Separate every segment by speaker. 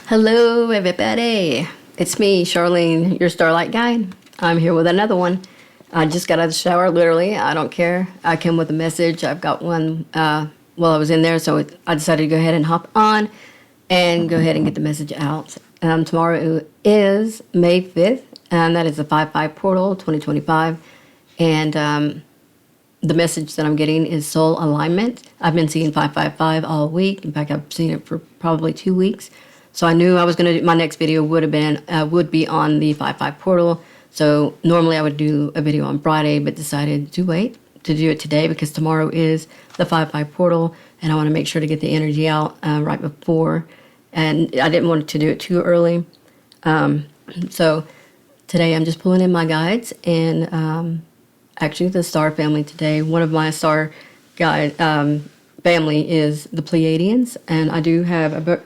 Speaker 1: Hello, everybody. It's me, Charlene, your Starlight Guide. I'm here with another one. I just got out of the shower, literally. I don't care. I came with a message. I've got one while I was in there, so I decided to go ahead and hop on and go ahead and get the message out. Tomorrow is May 5th, and that is the 5-5 portal 2025. And the message that I'm getting is soul alignment. I've been seeing 555 all week. In fact, I've seen it for probably 2 weeks. So I knew I was going to do, my next video would be on the 5-5 portal. So normally I would do a video on Friday, but decided to wait to do it today because tomorrow is the 5-5 portal, and I want to make sure to get the energy out right before. And I didn't want to do it too early. So today I'm just pulling in my guides, and actually the star family today. One of my star guide family is the Pleiadians, and I do have a book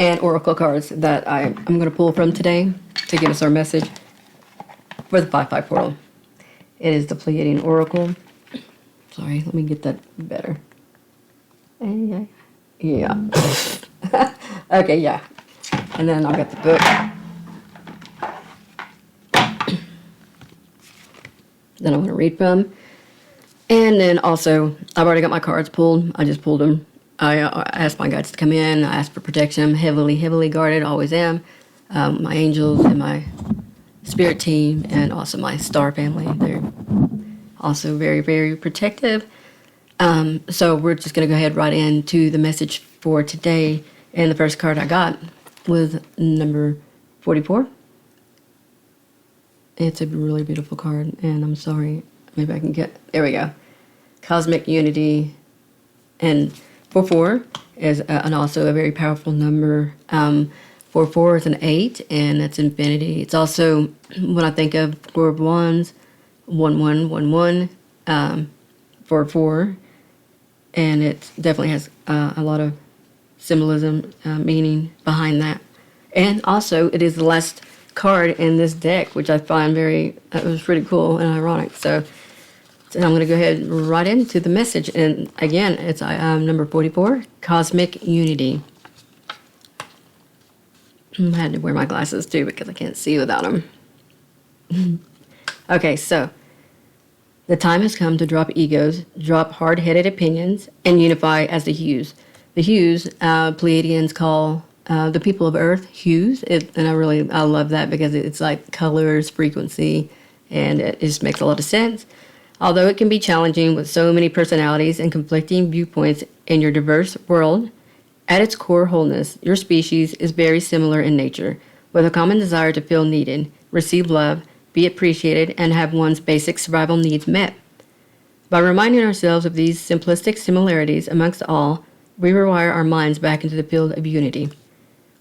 Speaker 1: and oracle cards that I'm going to pull from today to give us our message for the 5-5 portal. It is the Pleiadian oracle. Sorry, let me get that better. Yeah. Okay, yeah. And then I'll get the book. Then I'm going to read from. And then also, I've already got my cards pulled. I just pulled them. I asked my guides to come in. I asked for protection. I'm heavily guarded. Always am. My angels and my spirit team, and also my star family. They're also very protective. So we're just going to go ahead right into the message for today. And the first card I got was number 44. It's a really beautiful card, and I'm sorry. Maybe I can get... There we go. Cosmic Unity. And 4-4 is and also a very powerful number. 4-4 is an 8, and that's infinity. It's also, when I think of 4 of Wands, 1-1-1-1, 4-4, and it definitely has a lot of symbolism, meaning behind that. And also, it is the last card in this deck, which I find it was pretty cool and ironic. So I'm going to go ahead right into the message. And again, it's number 44, Cosmic Unity. I had to wear my glasses too because I can't see without them. Okay, so the time has come to drop egos, drop hard-headed opinions, and unify as the hues. The hues, Pleiadians call the people of Earth hues, and I love that because it's like colors, frequency, and it just makes a lot of sense. Although it can be challenging with so many personalities and conflicting viewpoints in your diverse world, at its core wholeness, your species is very similar in nature, with a common desire to feel needed, receive love, be appreciated, and have one's basic survival needs met. By reminding ourselves of these simplistic similarities amongst all, we rewire our minds back into the field of unity.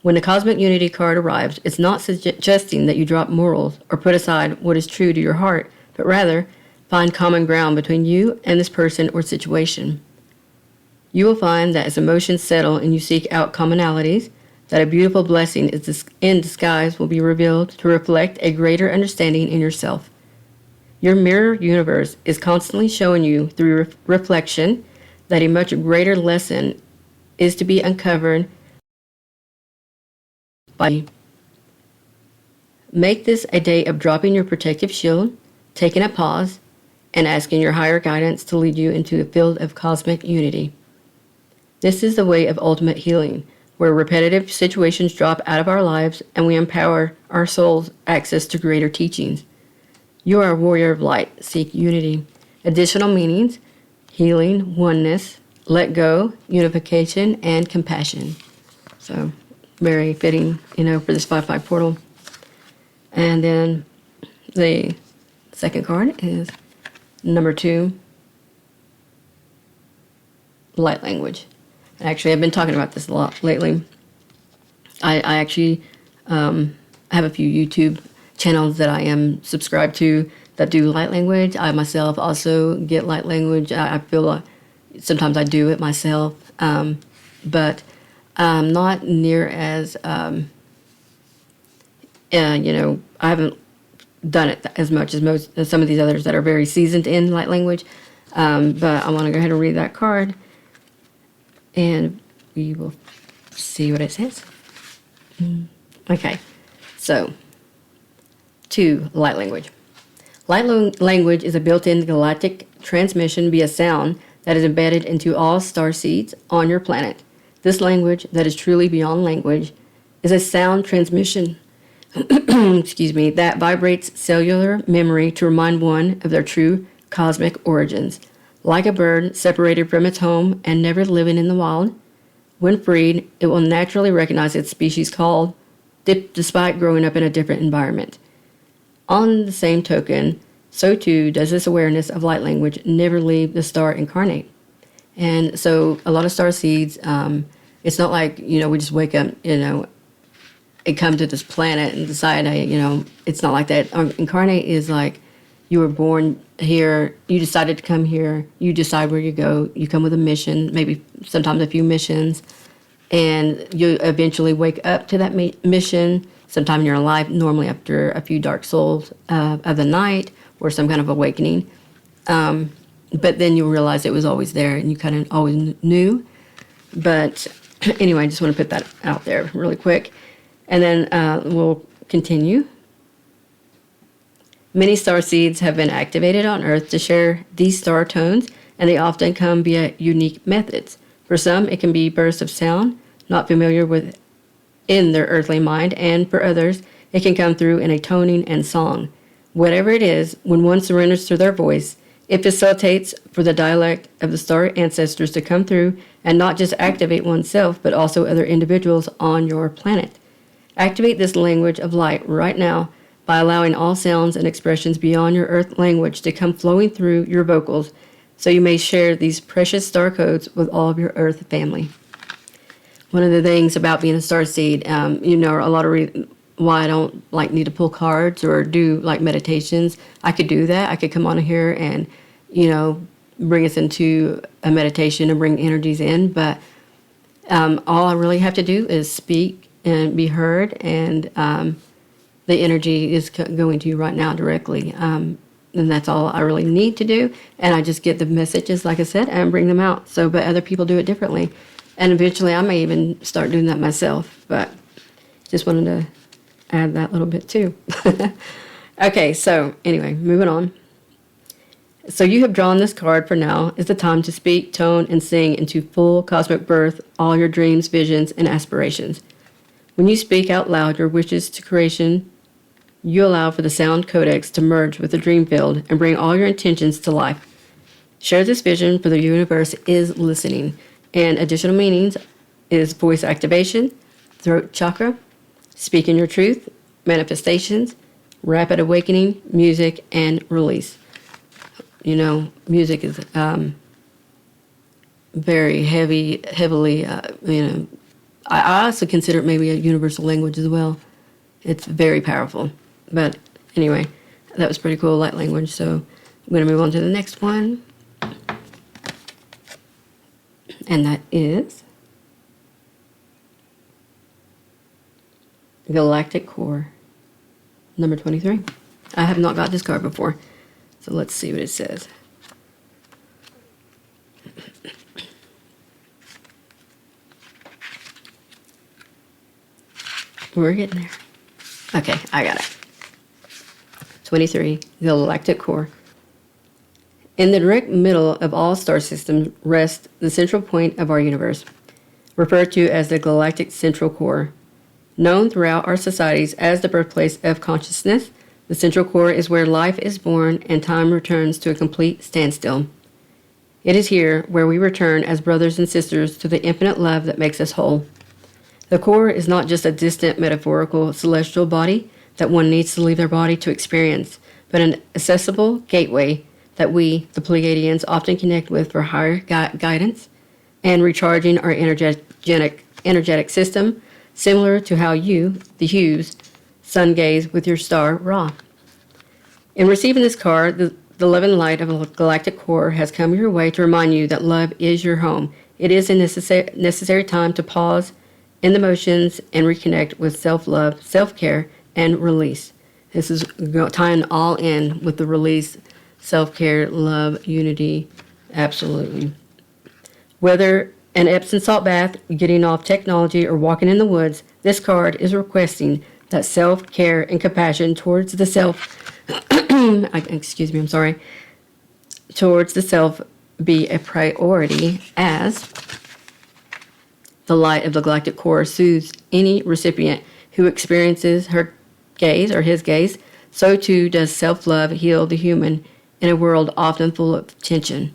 Speaker 1: When the Cosmic Unity card arrives, it's not suggesting that you drop morals or put aside what is true to your heart, but rather find common ground between you and this person or situation. You will find that as emotions settle and you seek out commonalities, that a beautiful blessing in disguise will be revealed to reflect a greater understanding in yourself. Your mirror universe is constantly showing you through reflection that a much greater lesson is to be uncovered by you. Make this a day of dropping your protective shield, taking a pause, and asking your higher guidance to lead you into a field of cosmic unity. This is the way of ultimate healing, where repetitive situations drop out of our lives and we empower our soul's access to greater teachings. You are a warrior of light. Seek unity. Additional meanings: healing, oneness, let go, unification, and compassion. So, very fitting, for this 5-5 portal. And then the second card is number 2, light language. Actually, I've been talking about this a lot lately. I actually have a few YouTube channels that I am subscribed to that do light language. I myself also get light language. I feel like sometimes I do it myself, but not near as, I haven't done it as much as some of these others that are very seasoned in light language. But I want to go ahead and read that card, and we will see what it says. Okay, so 2, light language. Language is a built-in galactic transmission via sound that is embedded into all star seeds on your planet. This language, that is truly beyond language, is a sound transmission that vibrates cellular memory to remind one of their true cosmic origins. Like a bird separated from its home and never living in the wild, when freed, it will naturally recognize its species called, despite growing up in a different environment. On the same token, so too does this awareness of light language never leave the star incarnate. And so a lot of star seeds, it's not like, we just wake up, and come to this planet and decide, it's not like that. Incarnate is like you were born here, you decided to come here, you decide where you go, you come with a mission, maybe sometimes a few missions, and you eventually wake up to that mission sometime in your life, normally after a few dark souls of the night or some kind of awakening. But then you realize it was always there and you kind of always knew. But anyway, I just want to put that out there really quick. And then we'll continue. Many star seeds have been activated on Earth to share these star tones, and they often come via unique methods. For some, it can be bursts of sound, not familiar with in their earthly mind, and for others, it can come through in a toning and song. Whatever it is, when one surrenders to their voice, it facilitates for the dialect of the star ancestors to come through and not just activate oneself, but also other individuals on your planet. Activate this language of light right now by allowing all sounds and expressions beyond your earth language to come flowing through your vocals so you may share these precious star codes with all of your earth family. One of the things about being a star seed, a lot of why I don't need to pull cards or do meditations. I could do that. I could come on here and, bring us into a meditation and bring energies in. But all I really have to do is speak and be heard, and the energy is going to you right now directly. And that's all I really need to do. And I just get the messages, like I said, and bring them out. But other people do it differently. And eventually I may even start doing that myself. But just wanted to add that little bit too. Okay, so anyway, moving on. So you have drawn this card. For now is the time to speak, tone, and sing into full cosmic birth all your dreams, visions, and aspirations. When you speak out loud your wishes to creation, you allow for the sound codex to merge with the dream field and bring all your intentions to life. Share this vision, for the universe is listening. And additional meanings is voice activation, throat chakra, speaking your truth, manifestations, rapid awakening, music, and release. Music is very heavily, I also consider it maybe a universal language as well. It's very powerful. But anyway, that was pretty cool, light language. So I'm going to move on to the next one. And that is Galactic Core, number 23. I have not got this card before, so let's see what it says. We're getting there. Okay, I got it. 23, Galactic Core. In the direct middle of all star systems rests the central point of our universe, referred to as the Galactic Central Core. Known throughout our societies as the birthplace of consciousness, the Central Core is where life is born and time returns to a complete standstill. It is here where we return as brothers and sisters to the infinite love that makes us whole. The core is not just a distant metaphorical celestial body that one needs to leave their body to experience, but an accessible gateway that we, the Pleiadians, often connect with for higher guidance and recharging our energetic system, similar to how you, the Hughes, sun gaze with your star Ra. In receiving this card, the love and light of a galactic core has come your way to remind you that love is your home. It is a necessary time to pause in the motions and reconnect with self-love, self-care, and release. This is tying all in with the release, self-care, love, unity, absolutely. Whether an Epsom salt bath, getting off technology, or walking in the woods, this card is requesting that self-care and compassion towards the self, excuse me, I'm sorry, towards the self be a priority as the light of the galactic core soothes any recipient who experiences her gaze or his gaze. So too does self-love heal the human in a world often full of tension.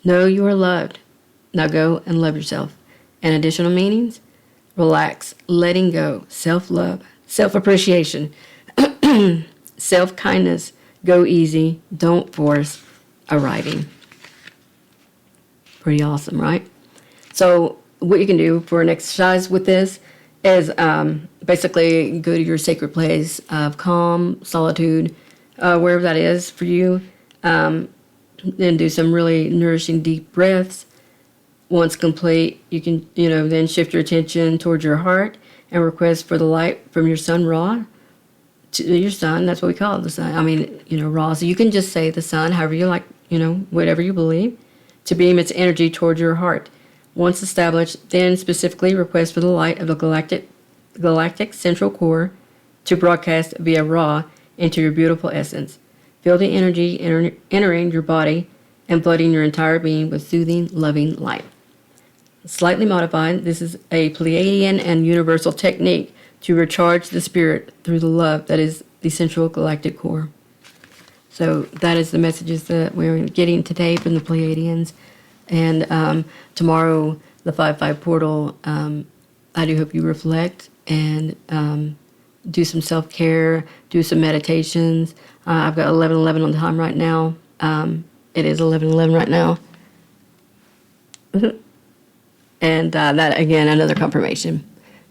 Speaker 1: Know you are loved. Now go and love yourself. And additional meanings? Relax, letting go, self-love, self-appreciation, self-kindness, go easy, don't force, arriving. Pretty awesome, right? So what you can do for an exercise with this is basically go to your sacred place of calm, solitude, wherever that is for you. Then do some really nourishing deep breaths. Once complete, you can, then shift your attention towards your heart and request for the light from your sun, Ra, to your sun. That's what we call it, the sun. Ra. So you can just say the sun, however you like, whatever you believe, to beam its energy towards your heart. Once established, then specifically request for the light of the galactic central core to broadcast via Ra into your beautiful essence. Feel the energy entering your body and flooding your entire being with soothing, loving light. Slightly modified, this is a Pleiadian and universal technique to recharge the spirit through the love that is the central galactic core. So that is the messages that we're getting today from the Pleiadians. And tomorrow, the 5-5 portal, I do hope you reflect and do some self-care, do some meditations. I've got 11:11 on the time right now. It is 11:11 right now. And that, again, another confirmation.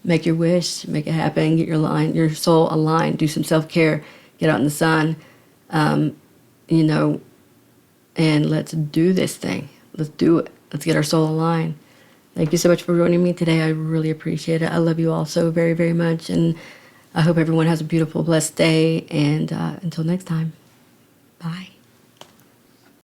Speaker 1: Make your wish, make it happen, get your soul aligned, do some self-care, get out in the sun, and let's do this thing. Let's do it. Let's get our soul aligned. Thank you so much for joining me today. I really appreciate it. I love you all so very, very much, and I hope everyone has a beautiful, blessed day, and until next time, bye.